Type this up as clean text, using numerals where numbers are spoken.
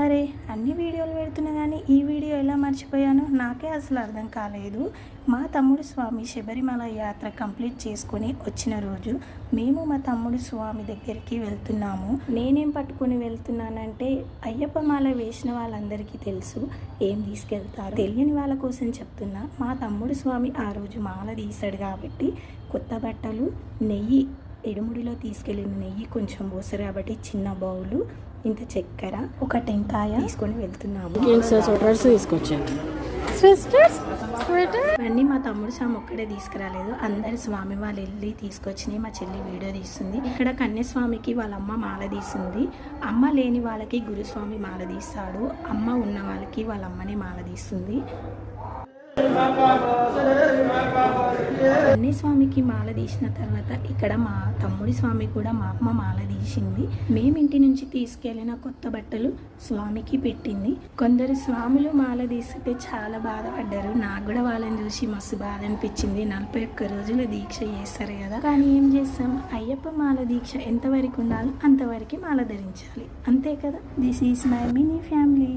అరే అన్ని వీడియోలు పెడుతున్నా కానీ ఈ వీడియో ఎలా మర్చిపోయానో నాకే అసలు అర్థం కాలేదు. మా తమ్ముడు స్వామి శబరిమల యాత్ర కంప్లీట్ చేసుకొని వచ్చిన రోజు మేము మా తమ్ముడు స్వామి దగ్గరికి వెళ్తున్నాము. నేనేం పట్టుకొని వెళ్తున్నానంటే అయ్యప్ప మాల వేసిన వాళ్ళందరికీ తెలుసు ఏం తీసుకెళ్తారు, తెలియని వాళ్ళ కోసం చెప్తున్నా. మా తమ్ముడు స్వామి ఆ రోజు మాల తీశాడు కాబట్టి కొత్త బట్టలు, నెయ్యి, ఎడుముడిలో తీసుకెళ్ళిన నెయ్యి కొంచెం పోసారు కాబట్టి చిన్న బౌలు, ఇంత చక్కెర, ఒక టెంకాయ తీసుకొని వెళ్తున్నాము. ఇవన్నీ మా తమ్ముడు స్వామి ఒక్కడే తీసుకురాలేదు, అందరు స్వామి వాళ్ళు వెళ్ళి తీసుకొచ్చినాయి. మా చెల్లి వీడియో తీస్తుంది. ఇక్కడ కన్యాస్వామికి వాళ్ళ అమ్మ మాల తీస్తుంది. అమ్మ లేని వాళ్ళకి గురుస్వామి మాల తీస్తాడు, అమ్మ ఉన్న వాళ్ళకి వాళ్ళ అమ్మని మాల తీస్తుంది. అన్ని స్వామికి మాల తీసిన తర్వాత ఇక్కడ మా తమ్ముడి స్వామి కూడా మా అమ్మ మాల తీసింది. మేమింటి నుంచి తీసుకెళ్లిన కొత్త బట్టలు స్వామికి పెట్టింది. కొందరు స్వాములు మాల తీసుకుంటే చాలా బాధపడ్డారు. నాకు కూడా వాళ్ళని చూసి మస్తు బాధ అనిపించింది. 41 రోజులు దీక్ష చేస్తారు కదా, కానీ ఏం చేస్తాం, అయ్యప్ప మాల దీక్ష ఎంతవరకు ఉండాలో అంతవరకు మాల ధరించాలి, అంతే కదా. This is my mini family.